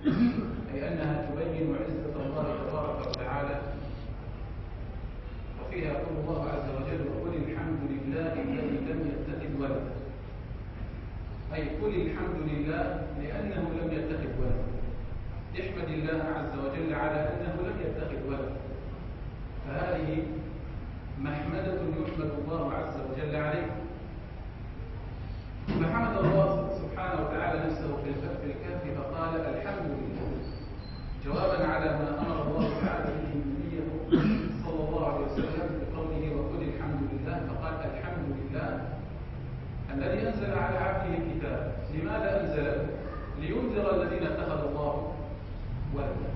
أي أنها تبين عزة الله تبارك وتعالى. وفيها يقول الله عز وجل: وقل الحمد لله الذي لم يتخذ ولدا. أي قل الحمد لله لأنه لم يتخذ ولدا. احمد الله عز وجل على أنه لم يتخذ ولدا، فهذه محمدة يحمد الله عز وجل عليه. فحمد الله سبحانه وتعالى نفسه في الكهف فقال: الحمد لله، جوابا على ما أمر الله تعالى به نبيه صلى الله عليه وسلم بقوله: وقل الحمد لله. فقال: الحمد لله الذي أنزل على عبده الكتاب. لماذا أنزله؟ لينذر الذين اتخذوا الله ولدا.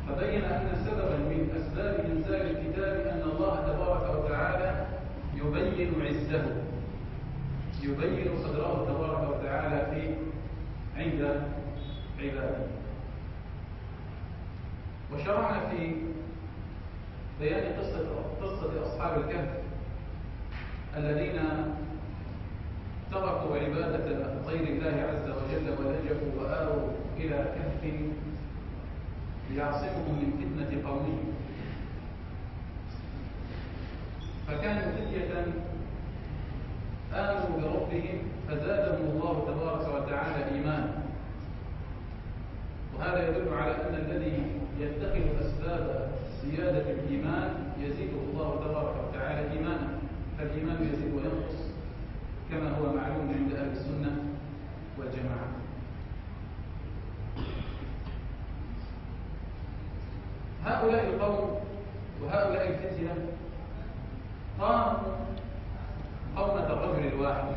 فبين أن سببا من أسباب إنزال الكتاب أن الله تبارك وتعالى يبين عزه، يبين قدره تبارك وتعالى في عند عباده. وشرعنا في بيان قصة أصحاب الكهف الذين تركوا عبادة غير الله عز وجل ولجأوا وآووا إلى كهف يعصمهم من فتنة قومهم. فكانوا فتية آمنوا بربهم فزادهم الله تبارك وتعالى إيمانا. وهذا يدل على أن الذي يتخذ أسباب زيادة الإيمان يزيده الله تبارك وتعالى إيمانا، فالإيمان يزيد وينقص كما هو معلوم عند أهل السنة والجماعة. هؤلاء القوم وهؤلاء الفتية قاموا قومة الرجل الواحد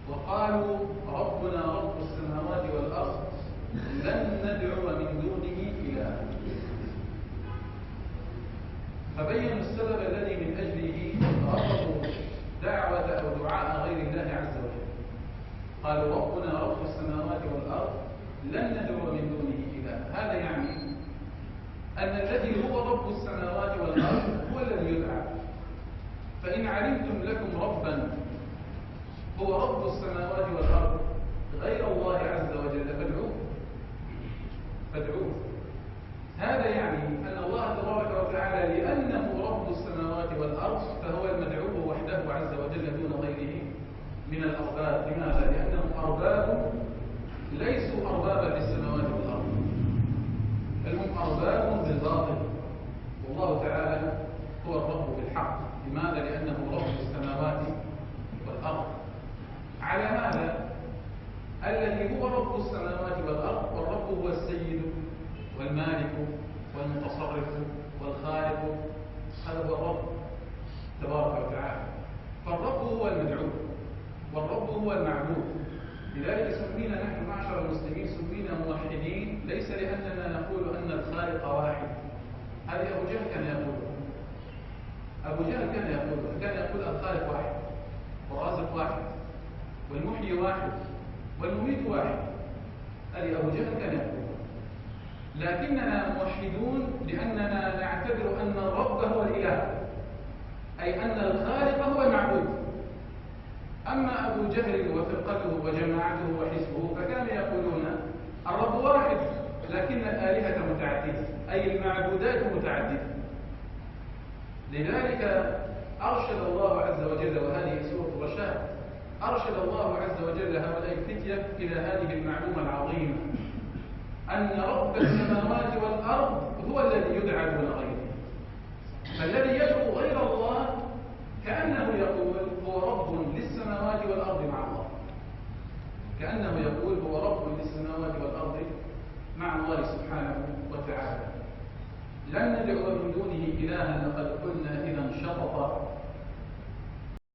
وقالوا: ربنا رب السماوات والأرض لن ندعو من دونه إلها. فبينوا السبب الذي من أجله رفضوا دعوة أو دعاء غير الله عز وجل. قالوا: ربنا رب السماوات والأرض لن ندعو من دونه إلها. هذا يعني أن الذي هو رب السماوات والأرض هو الذي يدعى. فإن علمتم لكم ربا هو رب السماوات والأرض غير الله عز وجل فادعوه. هذا يعني أن الله تبارك وتعالى لأنه رب السماوات والأرض فهو المدعو وحده عز وجل دون غيره من الأرباب. لماذا؟ لأنهم أرباب ليسوا أربابا للسماوات والأرض، بل هم أرباب بالباطل، والله تعالى هو الرب بالحق. لماذا؟ لأنه رب السماوات والأرض. على هذا الذي هو رب السماوات والأرض، والرب هو السيد والمالك والمتصرف والخالق، هذا هو الرب تبارك وتعالى. فالرب هو المدعو والرب هو المعبود. لذلك سمينا نحن معشر المسلمين سمينا موحدين، ليس لأننا نقول أن الخالق واحد. هذه أبو جهل كان يقول الخالق واحد والرازق واحد والمحيي واحد والمميت واحد. هذه أبو جهل كان يقول. لكننا موحدون لأننا نعتبر أن الرب هو الإله، أي أن الخالق هو المعبود. أما أبو جهل وفرقته وجماعته وحزبه فكانوا يقولون الرب واحد لكن الآلهة متعددة، أي المعبودات متعددة. لذلك أرشد الله عز وجل، وهذه سورة الرشاد، أرشد الله عز وجل هؤلاء الفتية إلى هذه المعلومة العظيمة أن رب السماوات والأرض هو الذي يدعى دون غيره. فالذي يدعو غير الله كأنه يقول هو رب للسماوات والأرض مع الله، كأنه يقول هو رب للسماوات والأرض مع الله سبحانه وتعالى. لن ندعو من دونه إلها لقد قلنا إذا شططا.